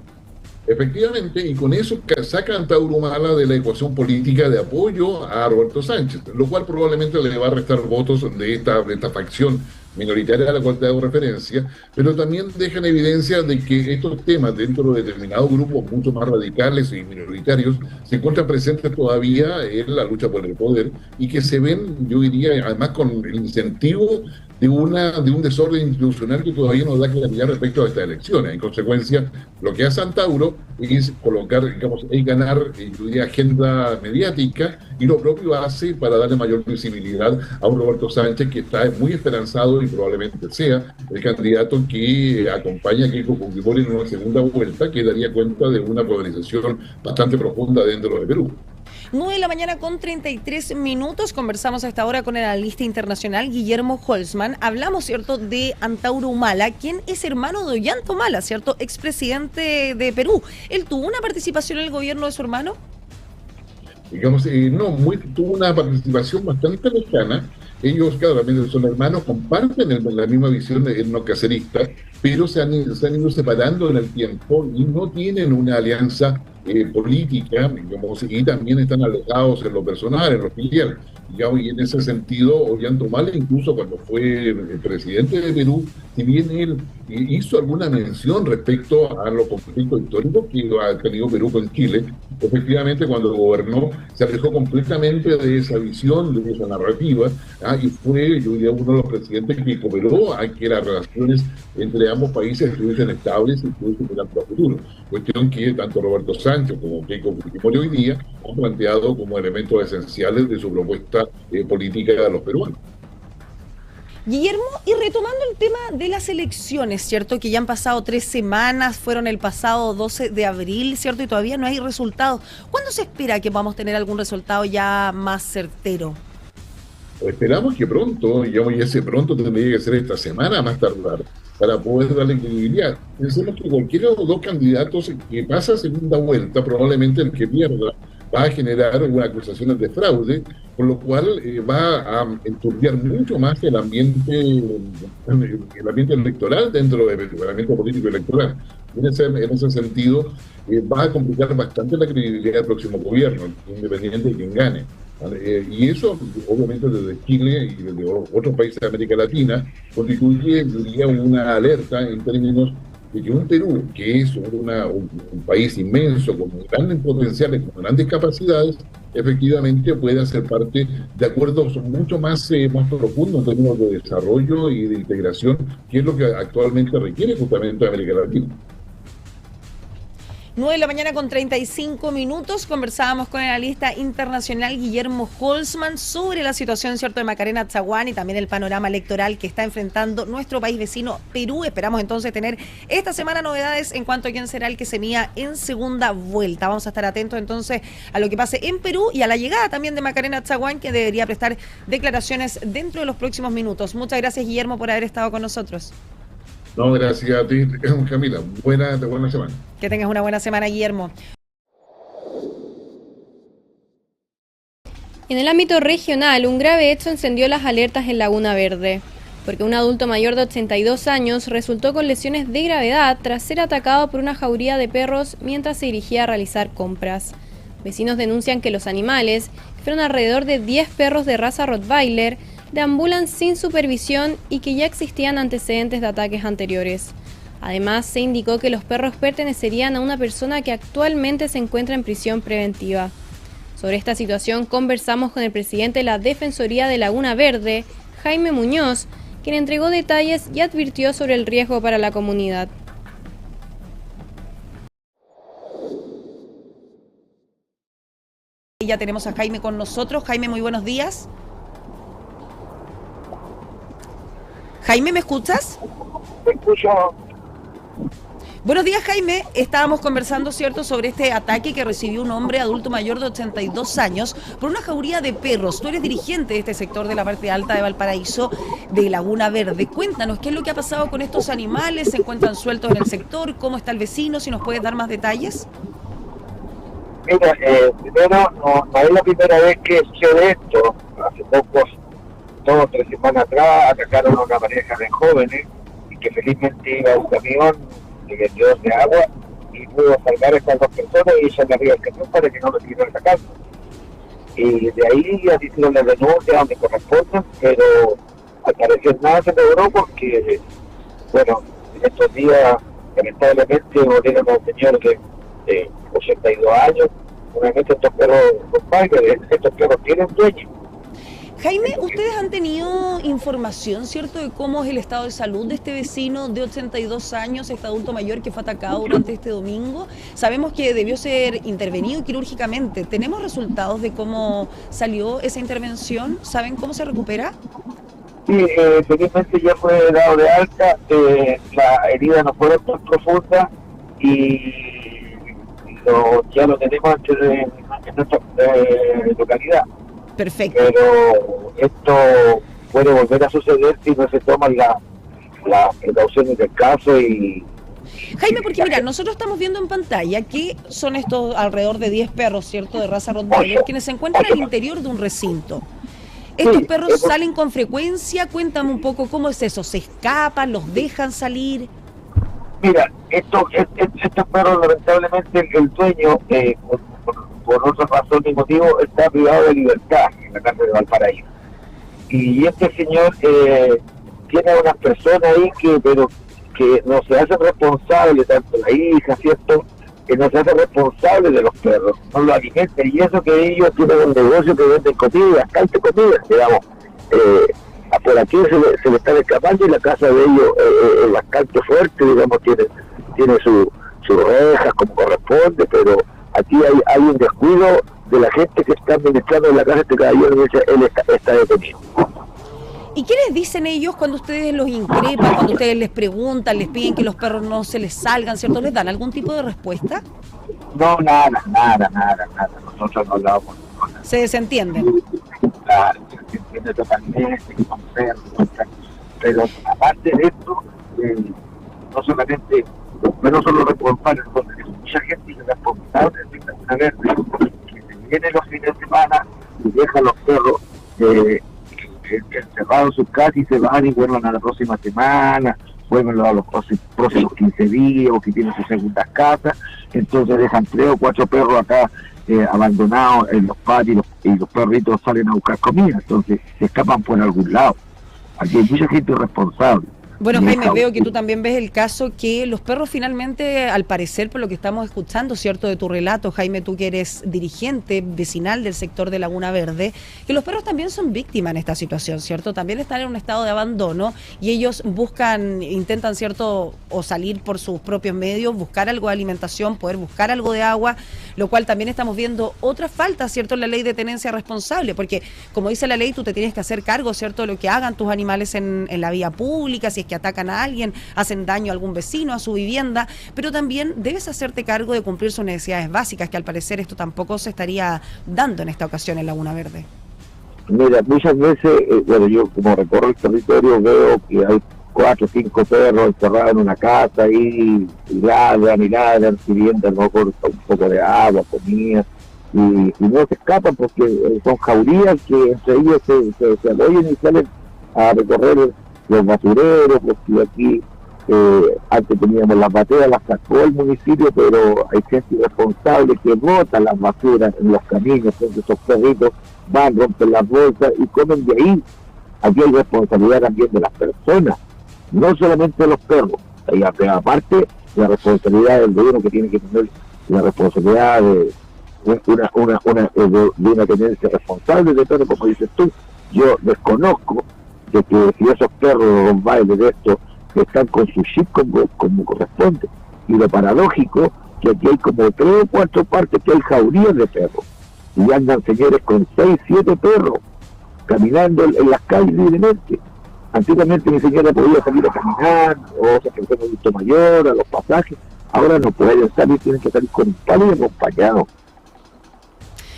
Efectivamente, y con eso saca a Antauro Humala de la ecuación política de apoyo a Roberto Sánchez, lo cual probablemente le va a restar votos de esta facción minoritaria a la cual te hago referencia, pero también dejan evidencia de que estos temas dentro de determinados grupos mucho más radicales y minoritarios se encuentran presentes todavía en la lucha por el poder y que se ven, yo diría, además con el incentivo de un desorden institucional que todavía no da claridad respecto a estas elecciones. En consecuencia, lo que hace Antauro es colocar, digamos, es ganar, yo diría, agenda mediática, y lo propio hace para darle mayor visibilidad a un Roberto Sánchez que está muy esperanzado y probablemente sea el candidato que acompaña a Keiko Fujimori en una segunda vuelta, que daría cuenta de una polarización bastante profunda dentro de Perú. 9 de la mañana con 33 minutos. Conversamos a esta hora con el analista internacional Guillermo Holzman. Hablamos, ¿cierto?, de Antauro Humala, quien es hermano de Ollanta Humala, ¿cierto?, expresidente de Perú. ¿Él tuvo una participación en el gobierno de su hermano? Digamos, tuvo una participación bastante lejana Ellos claramente son hermanos, comparten la misma visión etnocacerista, pero se han ido separando en el tiempo y no tienen una alianza política, digamos, y también están alejados en lo personal, en lo filial. Digamos, y en ese sentido, Ollanta incluso cuando fue el presidente de Perú, si bien él hizo alguna mención respecto a los conflictos históricos que ha tenido Perú con Chile, efectivamente cuando gobernó se alejó completamente de esa visión, de esa narrativa, y fue, yo diría, uno de los presidentes que cooperó a que las relaciones entre ambos países estuviesen estables y estuviesen mirando a futuro. Cuestión que tanto Roberto Sánchez como Keiko Fujimori hoy día han planteado como elementos esenciales de su propuesta política de los peruanos. Guillermo, y retomando el tema de las elecciones, ¿cierto? Que ya han pasado 3 semanas, fueron el pasado 12 de abril, ¿cierto? Y todavía no hay resultados. ¿Cuándo se espera que vamos a tener algún resultado ya más certero? Esperamos que pronto, digamos, y ese pronto tendría que ser esta semana más tardar, para poder darle credibilidad. Pensemos que cualquiera de los dos candidatos que pasa a segunda vuelta, probablemente el que pierda, va a generar algunas acusaciones de fraude, con lo cual va a enturbiar mucho más el ambiente electoral dentro del ambiente político electoral. En ese sentido, va a complicar bastante la credibilidad del próximo gobierno, independiente de quien gane. Y eso, obviamente, desde Chile y desde otros países de América Latina, constituye, diría, una alerta en términos de que un Perú, que es un país inmenso, con grandes potenciales, con grandes capacidades, efectivamente puede hacer parte de acuerdos mucho más profundos en términos de desarrollo y de integración, que es lo que actualmente requiere justamente América Latina. 9 de la mañana con 35 minutos, conversábamos con el analista internacional Guillermo Holzman sobre la situación, ¿cierto?, de Macarena Tzaguán y también el panorama electoral que está enfrentando nuestro país vecino Perú. Esperamos entonces tener esta semana novedades en cuanto a quién será el que se mida en segunda vuelta. Vamos a estar atentos entonces a lo que pase en Perú y a la llegada también de Macarena Tzaguán, que debería prestar declaraciones dentro de los próximos minutos. Muchas gracias, Guillermo, por haber estado con nosotros. No, gracias a ti, Camila. Buena semana. Que tengas una buena semana, Guillermo. En el ámbito regional, un grave hecho encendió las alertas en Laguna Verde, porque un adulto mayor de 82 años resultó con lesiones de gravedad tras ser atacado por una jauría de perros mientras se dirigía a realizar compras. Vecinos denuncian que los animales, que fueron alrededor de 10 perros de raza Rottweiler, deambulan sin supervisión y que ya existían antecedentes de ataques anteriores. Además, se indicó que los perros pertenecerían a una persona que actualmente se encuentra en prisión preventiva. Sobre esta situación conversamos con el presidente de la Defensoría de Laguna Verde, Jaime Muñoz, quien entregó detalles y advirtió sobre el riesgo para la comunidad. Ya tenemos a Jaime con nosotros. Jaime, muy buenos días. Jaime, ¿me escuchas? Te escucho. Buenos días, Jaime. Estábamos conversando, ¿cierto?, sobre este ataque que recibió un hombre adulto mayor de 82 años por una jauría de perros. Tú eres dirigente de este sector de la parte alta de Valparaíso, de Laguna Verde. Cuéntanos, ¿qué es lo que ha pasado con estos animales? ¿Se encuentran sueltos en el sector? ¿Cómo está el vecino? Si nos puedes dar más detalles. Mira, primero, no es la primera vez que sucede esto. Hace pocos, 2 o 3 semanas atrás, atacaron a una pareja de jóvenes y que felizmente iba un camión de vendedor de agua y pudo salvar a estas 2 personas y ella le abrió el camión para que no lo siguieran atacando. Y de ahí ya hicieron la denuncia donde corresponde, pero al parecer nada se logró porque, bueno, en estos días lamentablemente volvieron a un señor de 82 años. Obviamente estos perros tienen dueño. Jaime, ¿ustedes han tenido información, cierto, de cómo es el estado de salud de este vecino de 82 años, este adulto mayor que fue atacado durante este domingo? Sabemos que debió ser intervenido quirúrgicamente. ¿Tenemos resultados de cómo salió esa intervención? ¿Saben cómo se recupera? Sí, felizmente ya fue dado de alta, la herida no fue tan profunda y ya lo tenemos en nuestra localidad. Perfecto. Pero esto puede volver a suceder si no se toman las precauciones del caso y... Jaime, porque mira, nosotros estamos viendo en pantalla que son estos alrededor de 10 perros, ¿cierto?, de raza Rottweiler, quienes se encuentran al interior de un recinto. ¿Estos Sí, perros salen con frecuencia? Cuéntame un poco cómo es eso. ¿Se escapan? ¿Los dejan salir? Mira, estos perros, lamentablemente, el dueño, por otra razón y motivo, está privado de libertad en la cárcel de Valparaíso. Y este señor tiene a unas personas ahí que no se hacen responsables, tanto la hija, ¿cierto?, que no se hace responsable de los perros, no los alimenta, y eso que ellos tienen un negocio que venden comida, calce comida, digamos, por aquí se le están escapando, y la casa de ellos es bastante fuerte, digamos, tiene sus rejas como corresponde, pero aquí hay un descuido de la gente que está administrando en la casa este caballero, él está detenido. ¿Y qué les dicen ellos cuando ustedes los increpan, cuando ustedes les preguntan, les piden que los perros no se les salgan, ¿cierto? ¿Les dan algún tipo de respuesta? No, nada, nosotros no hablamos. ¿Se desentienden? Claro, se entiende totalmente que son perros, pero aparte de esto, no solamente los perros son los responsables, hay mucha gente irresponsable de una vez que se viene los fines de semana y deja a los perros encerrados en sus casas y se van y vuelven a la próxima semana, vuelven a los próximos 15 días, o que tienen sus segundas casas, entonces dejan 3 o 4 perros acá abandonados en los patios, y los perritos salen a buscar comida, entonces se escapan por algún lado. Aquí hay mucha gente irresponsable. Bueno, Jaime, veo que tú también ves el caso que los perros finalmente, al parecer, por lo que estamos escuchando, ¿cierto?, de tu relato, Jaime, tú que eres dirigente vecinal del sector de Laguna Verde, que los perros también son víctimas en esta situación, ¿cierto? También están en un estado de abandono y ellos intentan, ¿cierto?, o salir por sus propios medios, buscar algo de alimentación, poder buscar algo de agua, lo cual también estamos viendo otra falta, ¿cierto?, en la ley de tenencia responsable, porque como dice la ley, tú te tienes que hacer cargo, ¿cierto?, de lo que hagan tus animales en la vía pública, si es que atacan a alguien, hacen daño a algún vecino, a su vivienda, pero también debes hacerte cargo de cumplir sus necesidades básicas, que al parecer esto tampoco se estaría dando en esta ocasión en Laguna Verde. Mira, muchas veces, yo como recorro el territorio veo que hay 4 o 5 perros encerrados en una casa y ladran, pidiendo a lo mejor un poco de agua, comida, y no se escapan porque son jaurías que entre ellos se apoyan y salen a recorrer los basureros, porque aquí antes teníamos las bateas, las sacó el municipio, pero hay gente irresponsable que bota las basuras en los caminos, entonces esos perritos van, rompen las bolsas y comen de ahí. Aquí hay responsabilidad también de las personas, no solamente de los perros, hay aparte la responsabilidad del gobierno, que tiene que tener la responsabilidad de una tenencia responsable de perros, como dices tú. Yo desconozco de que si esos perros, los bailes de estos, están con su chip como corresponde. Y lo paradójico, que aquí hay como 3 o 4 partes que hay jaurías de perros. Y andan señores con 6, 7 perros, caminando en las calles libremente. Antiguamente mi señora podía salir a caminar, o se pensó en un adulto mayor, a los pasajes. Ahora no pueden salir, tienen que salir con un palo y acompañados.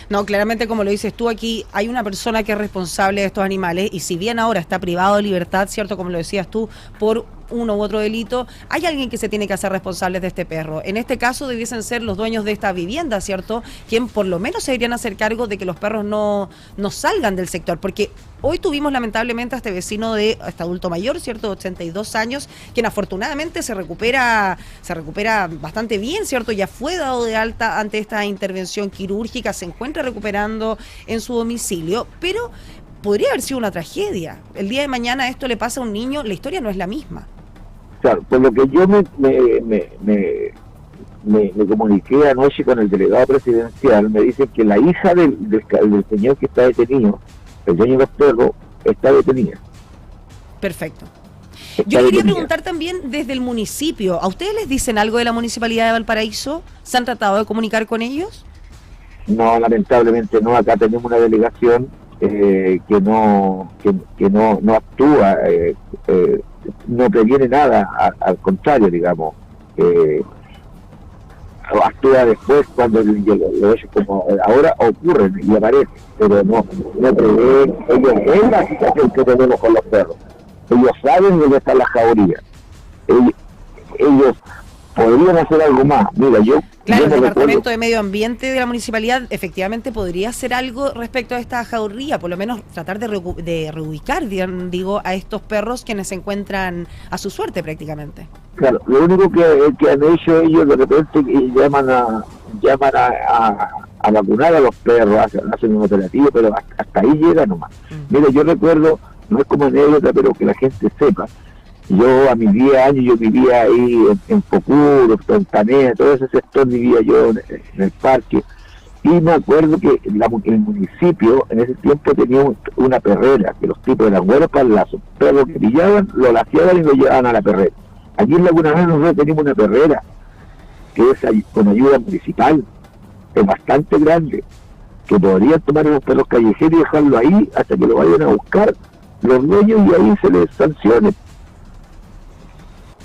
No, claramente, como lo dices tú, aquí hay una persona que es responsable de estos animales, y si bien ahora está privado de libertad, ¿cierto?, como lo decías tú, por uno u otro delito, hay alguien que se tiene que hacer responsable de este perro. En este caso debiesen ser los dueños de esta vivienda, ¿cierto?, quien por lo menos se deberían hacer cargo de que los perros no salgan del sector, porque hoy tuvimos lamentablemente a este vecino de este adulto mayor, ¿cierto?, de 82 años, quien afortunadamente se recupera bastante bien, ¿cierto?, ya fue dado de alta ante esta intervención quirúrgica, se encuentra recuperando en su domicilio, pero podría haber sido una tragedia. El día de mañana esto le pasa a un niño, la historia no es la misma. Claro, por lo que yo me comuniqué anoche con el delegado presidencial, me dice que la hija del señor que está detenido, el dueño de los perros, está detenida. Perfecto. Yo le quería preguntar también desde el municipio, ¿a ustedes les dicen algo de la Municipalidad de Valparaíso? ¿Se han tratado de comunicar con ellos? No, lamentablemente no. Acá tenemos una delegación que no actúa, no previene nada, al contrario, digamos, actúa después cuando los hechos como ahora ocurren y aparecen, pero no prevén. Ellos ven la situación que tenemos con los perros, ellos saben dónde está la jauría, ellos podrían hacer algo más. Mira, Claro, el me Departamento recuerdo, de Medio Ambiente de la municipalidad efectivamente podría hacer algo respecto a esta jauría, por lo menos tratar de reubicar, digo, a estos perros quienes se encuentran a su suerte prácticamente. claro, lo único que han hecho ellos de repente llaman a vacunar a los perros, hacen un operativo, pero hasta ahí llega nomás. Mira, yo recuerdo, no es como anécdota, pero que la gente sepa, yo a mis 10 años yo vivía ahí en Focuro, Fontanea, todo ese sector vivía yo en el parque, y me acuerdo que el municipio en ese tiempo tenía una perrera, que los tipos eran buenos para el lazo, perros que pillaban, lo laciaban y lo llevaban a la perrera. Aquí en Laguna Nova nosotros tenemos una perrera, que es con ayuda municipal, es bastante grande, que podrían tomar unos perros callejeros y dejarlo ahí hasta que lo vayan a buscar los dueños y ahí se les sancione.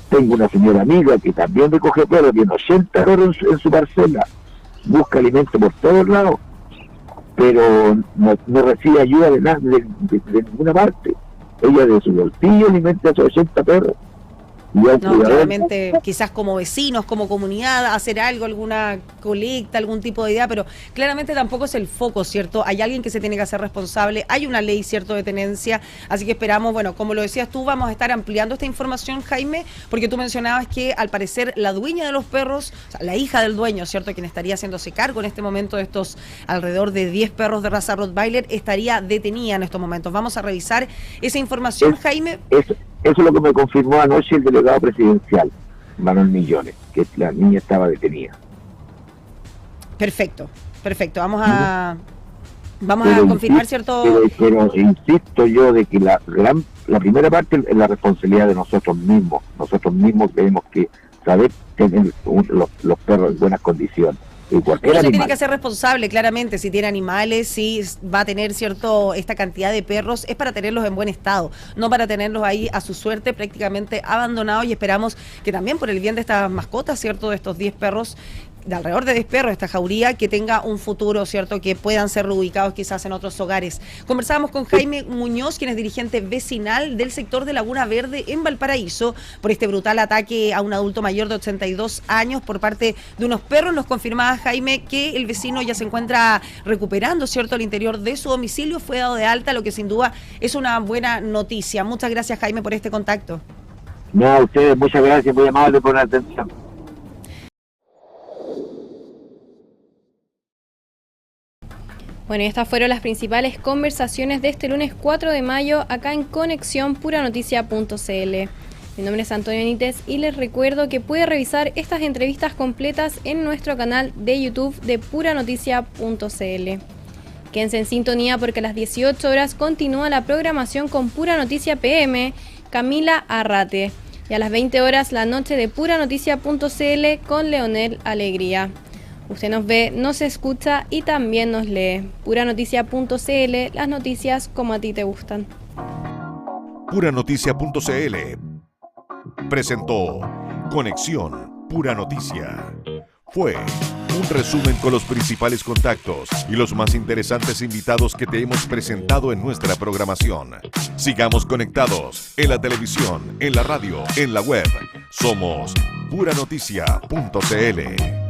Tengo una señora amiga que también recoge perros, tiene 80 perros en su parcela, busca alimento por todos lados, pero no recibe ayuda de ninguna parte. Ella de su bolsillo alimenta a esos 80 perros. No, claramente, quizás como vecinos, como comunidad, hacer algo, alguna colecta, algún tipo de idea, pero claramente tampoco es el foco, ¿cierto? Hay alguien que se tiene que hacer responsable, hay una ley, ¿cierto?, de tenencia, así que esperamos, bueno, como lo decías tú, vamos a estar ampliando esta información, Jaime, porque tú mencionabas que al parecer la dueña de los perros, o sea, la hija del dueño, ¿cierto?, quien estaría haciéndose cargo en este momento de estos alrededor de 10 perros de raza Rottweiler, estaría detenida en estos momentos. Vamos a revisar esa información, Jaime. Eso es lo que me confirmó anoche el delegado presidencial, Manuel Millones, que la niña estaba detenida. Perfecto. Vamos a confirmar, ¿cierto? Pero insisto yo de que la primera parte es la responsabilidad de nosotros mismos. Nosotros mismos tenemos que saber tener los perros en buenas condiciones. Uno se tiene que hacer responsable, claramente, si tiene animales, si va a tener esta cantidad de perros, es para tenerlos en buen estado, no para tenerlos ahí a su suerte prácticamente abandonados, y esperamos que también por el bien de estas mascotas, ¿cierto?, de estos 10 perros, de alrededor de 10 perros, esta jauría, que tenga un futuro, ¿cierto?, que puedan ser reubicados quizás en otros hogares. Conversábamos con Jaime Muñoz, quien es dirigente vecinal del sector de Laguna Verde en Valparaíso, por este brutal ataque a un adulto mayor de 82 años por parte de unos perros. Nos confirmaba Jaime que el vecino ya se encuentra recuperando, ¿cierto?, al interior de su domicilio, fue dado de alta, lo que sin duda es una buena noticia. Muchas gracias, Jaime, por este contacto. No, a ustedes, muchas gracias, muy amable por la atención. Bueno, y estas fueron las principales conversaciones de este lunes 4 de mayo acá en Conexión Puranoticia.cl. Mi nombre es Antonio Benítez y les recuerdo que puede revisar estas entrevistas completas en nuestro canal de YouTube de Puranoticia.cl. Quédense en sintonía porque a las 18 horas continúa la programación con Pura Noticia PM, Camila Arrate. Y a las 20 horas la noche de Puranoticia.cl con Leonel Alegría. Usted nos ve, nos escucha y también nos lee. Puranoticia.cl, las noticias como a ti te gustan. Puranoticia.cl presentó Conexión Pura Noticia. Fue un resumen con los principales contactos y los más interesantes invitados que te hemos presentado en nuestra programación. Sigamos conectados en la televisión, en la radio, en la web. Somos Puranoticia.cl.